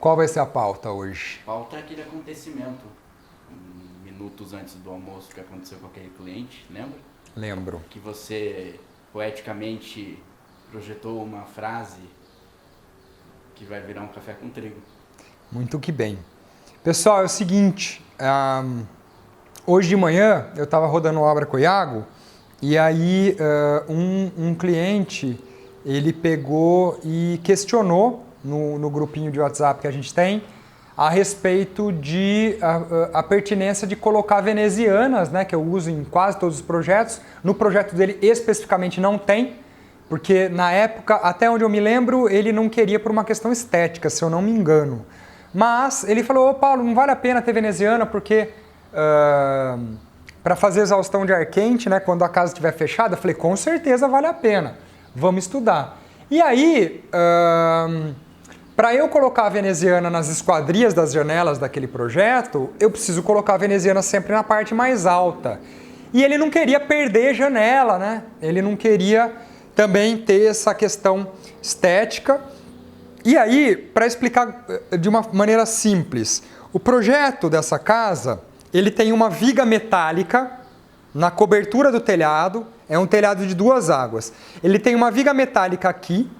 Qual vai ser a pauta hoje? A pauta é aquele acontecimento, minutos antes do almoço, que aconteceu com aquele cliente, lembra? Lembro. Que você poeticamente projetou uma frase que vai virar um café com trigo. Muito que bem. Pessoal, é o seguinte, hoje de manhã eu estava rodando obra com o Iago e aí um cliente, ele pegou e questionou no grupinho de WhatsApp que a gente tem a respeito de a pertinência de colocar venezianas, né, que eu uso em quase todos os projetos. No projeto dele especificamente não tem, porque na época, até onde eu me lembro, ele não queria por uma questão estética, se eu não me engano. Mas ele falou, Paulo, não vale a pena ter veneziana porque para fazer exaustão de ar quente, né, quando a casa estiver fechada, eu falei, com certeza vale a pena, vamos estudar. E aí, para eu colocar a veneziana nas esquadrias das janelas daquele projeto, eu preciso colocar a veneziana sempre na parte mais alta. E ele não queria perder janela, né? Ele não queria também ter essa questão estética. E aí, para explicar de uma maneira simples, o projeto dessa casa, ele tem uma viga metálica na cobertura do telhado, é um telhado de 2 águas. Ele tem uma viga metálica aqui,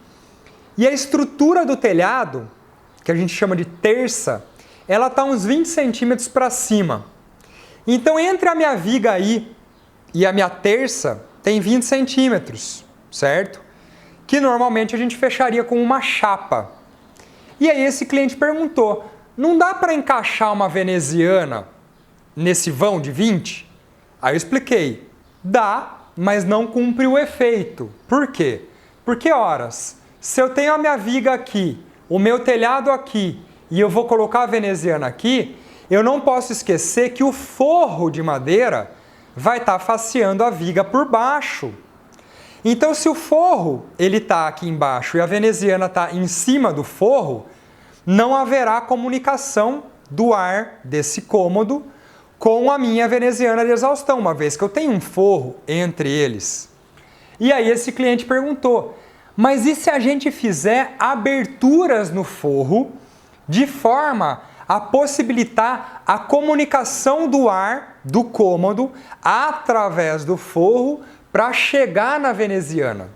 e a estrutura do telhado, que a gente chama de terça, ela está uns 20 centímetros para cima. Então, entre a minha viga aí e a minha terça, tem 20 centímetros, certo? Que normalmente a gente fecharia com uma chapa. E aí esse cliente perguntou, não dá para encaixar uma veneziana nesse vão de 20? Aí eu expliquei, dá, mas não cumpre o efeito. Por quê? Porque, horas, se eu tenho a minha viga aqui, o meu telhado aqui, e eu vou colocar a veneziana aqui, eu não posso esquecer que o forro de madeira vai estar faceando a viga por baixo. Então, se o forro ele está aqui embaixo e a veneziana está em cima do forro, não haverá comunicação do ar desse cômodo com a minha veneziana de exaustão, uma vez que eu tenho um forro entre eles. E aí esse cliente perguntou, mas e se a gente fizer aberturas no forro de forma a possibilitar a comunicação do ar do cômodo através do forro para chegar na veneziana?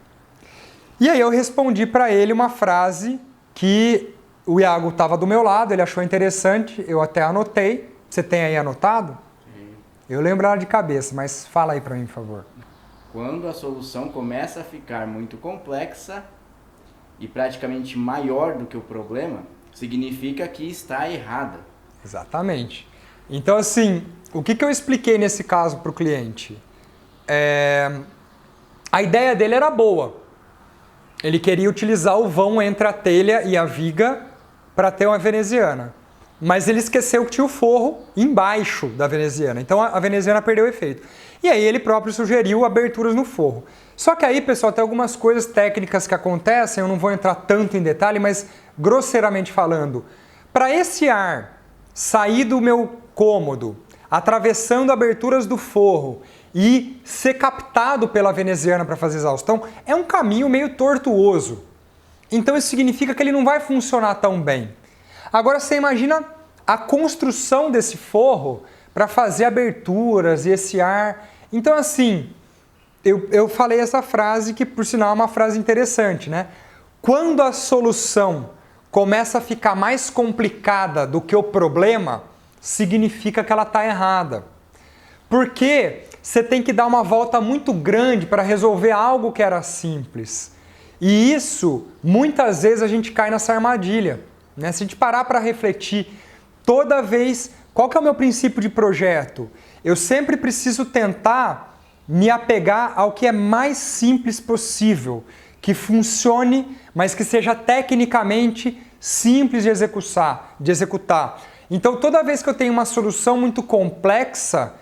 E aí eu respondi para ele uma frase que o Iago estava do meu lado, ele achou interessante, eu até anotei. Você tem aí anotado? Sim. Eu lembro ela de cabeça, mas fala aí para mim, por favor. Quando a solução começa a ficar muito complexa e praticamente maior do que o problema, significa que está errada. Exatamente. Então, assim, o que eu expliquei nesse caso para o cliente? A ideia dele era boa. Ele queria utilizar o vão entre a telha e a viga para ter uma veneziana. Mas ele esqueceu que tinha o forro embaixo da veneziana. Então a veneziana perdeu o efeito. E aí ele próprio sugeriu aberturas no forro. Só que aí, pessoal, tem algumas coisas técnicas que acontecem, eu não vou entrar tanto em detalhe, mas grosseiramente falando, para esse ar sair do meu cômodo, atravessando aberturas do forro e ser captado pela veneziana para fazer exaustão, é um caminho meio tortuoso. Então isso significa que ele não vai funcionar tão bem. Agora você imagina a construção desse forro para fazer aberturas e esse ar. Então assim, eu falei essa frase que por sinal é uma frase interessante, né? Quando a solução começa a ficar mais complicada do que o problema, significa que ela está errada. Porque você tem que dar uma volta muito grande para resolver algo que era simples. E isso, muitas vezes a gente cai nessa armadilha, né? Se a gente parar para refletir, toda vez, qual que é o meu princípio de projeto? Eu sempre preciso tentar me apegar ao que é mais simples possível, que funcione, mas que seja tecnicamente simples de executar. Então, toda vez que eu tenho uma solução muito complexa,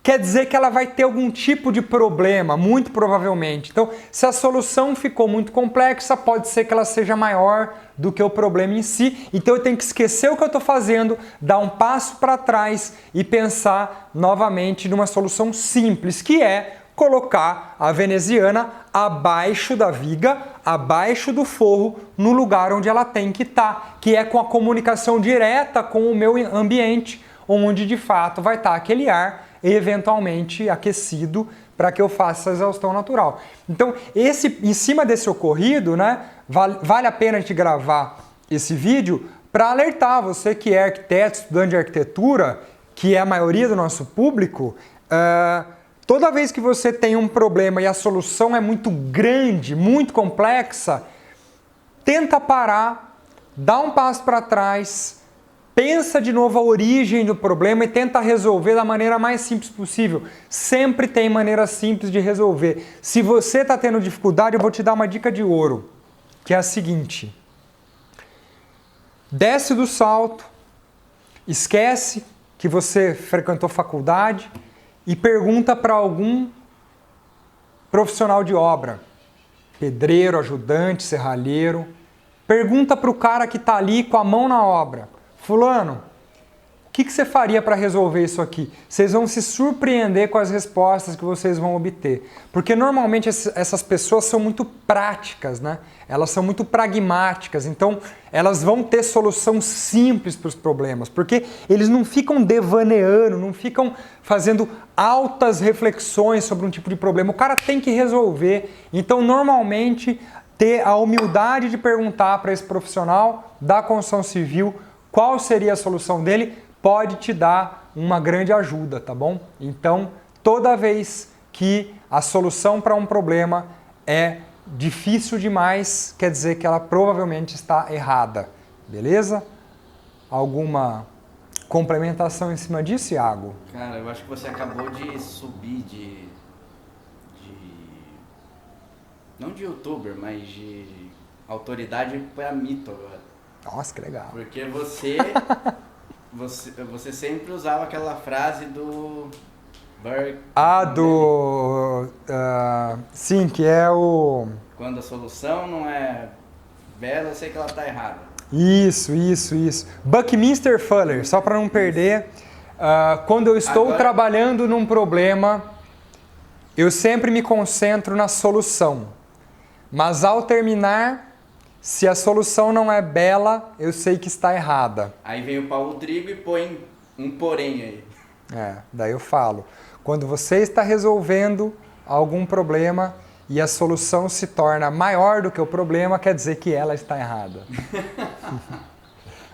quer dizer que ela vai ter algum tipo de problema, muito provavelmente. Então, se a solução ficou muito complexa, pode ser que ela seja maior do que o problema em si. Então, eu tenho que esquecer o que eu estou fazendo, dar um passo para trás e pensar novamente numa solução simples, que é colocar a veneziana abaixo da viga, abaixo do forro, no lugar onde ela tem que estar, que é com a comunicação direta com o meu ambiente, onde de fato vai estar aquele ar eventualmente aquecido para que eu faça a exaustão natural. Então, em cima desse ocorrido, né, vale a pena a gente gravar esse vídeo para alertar você que é arquiteto, estudante de arquitetura, que é a maioria do nosso público. Toda vez que você tem um problema e a solução é muito grande, muito complexa, tenta parar, dá um passo para trás, pensa de novo a origem do problema e tenta resolver da maneira mais simples possível. Sempre tem maneira simples de resolver. Se você está tendo dificuldade, eu vou te dar uma dica de ouro, que é a seguinte. Desce do salto, esquece que você frequentou faculdade e pergunta para algum profissional de obra, pedreiro, ajudante, serralheiro. Pergunta para o cara que está ali com a mão na obra. Fulano, o que você faria para resolver isso aqui? Vocês vão se surpreender com as respostas que vocês vão obter. Porque normalmente essas pessoas são muito práticas, né? Elas são muito pragmáticas, então elas vão ter solução simples para os problemas, porque eles não ficam devaneando, não ficam fazendo altas reflexões sobre um tipo de problema. O cara tem que resolver. Então, normalmente, ter a humildade de perguntar para esse profissional da construção civil qual seria a solução dele pode te dar uma grande ajuda, tá bom? Então, toda vez que a solução para um problema é difícil demais, quer dizer que ela provavelmente está errada, beleza? Alguma complementação em cima disso, Iago? Cara, eu acho que você acabou de subir não de youtuber, mas de autoridade para mito agora. Nossa, que legal. Porque você sempre usava aquela frase do Burke. Sim, que é o... Quando a solução não é bela, eu sei que ela está errada. Isso. Buckminster Fuller, só para não perder. Quando eu estou trabalhando num problema, eu sempre me concentro na solução. Mas ao terminar, se a solução não é bela, eu sei que está errada. Aí vem o Paulo Trigo e põe um porém aí. Daí eu falo. Quando você está resolvendo algum problema e a solução se torna maior do que o problema, quer dizer que ela está errada.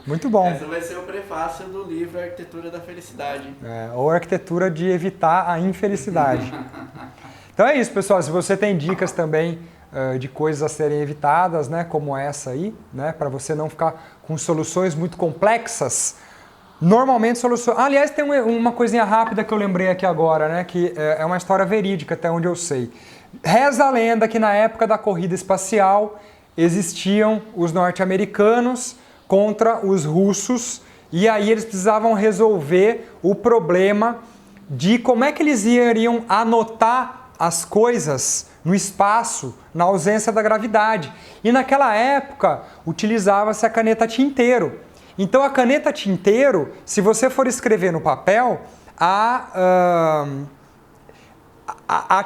Muito bom. Essa vai ser o prefácio do livro Arquitetura da Felicidade. Ou Arquitetura de Evitar a Infelicidade. Então é isso, pessoal. Se você tem dicas também de coisas a serem evitadas, né, como essa aí, né, para você não ficar com soluções muito complexas, normalmente soluções... Aliás, tem uma coisinha rápida que eu lembrei aqui agora, né, que é uma história verídica, até onde eu sei. Reza a lenda que na época da corrida espacial existiam os norte-americanos contra os russos e aí eles precisavam resolver o problema de como é que eles iriam anotar as coisas no espaço, na ausência da gravidade. E naquela época utilizava-se a caneta tinteiro. Então a caneta tinteiro, se você for escrever no papel, a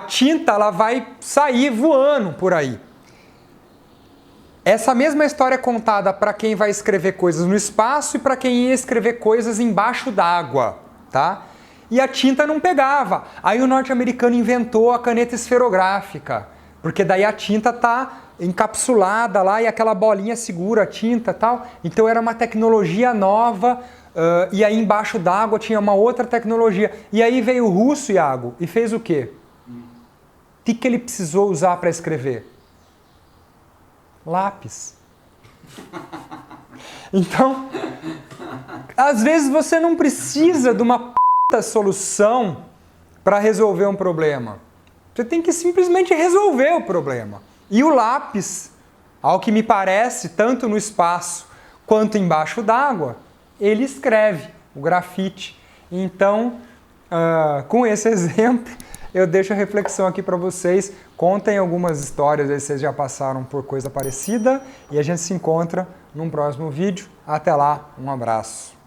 tinta ela vai sair voando por aí. Essa mesma história é contada para quem vai escrever coisas no espaço e para quem ia escrever coisas embaixo d'água, tá? E a tinta não pegava. Aí o norte-americano inventou a caneta esferográfica, porque daí a tinta tá encapsulada lá e aquela bolinha segura a tinta e tal. Então era uma tecnologia nova e aí embaixo d'água tinha uma outra tecnologia. E aí veio o russo, Iago, e fez o quê? O que ele precisou usar para escrever? Lápis. Então, às vezes você não precisa de uma solução para resolver um problema. Você tem que simplesmente resolver o problema. E o lápis, ao que me parece, tanto no espaço quanto embaixo d'água, ele escreve o grafite. Então, com esse exemplo, eu deixo a reflexão aqui para vocês. Contem algumas histórias, aí vocês já passaram por coisa parecida e a gente se encontra num próximo vídeo. Até lá, um abraço.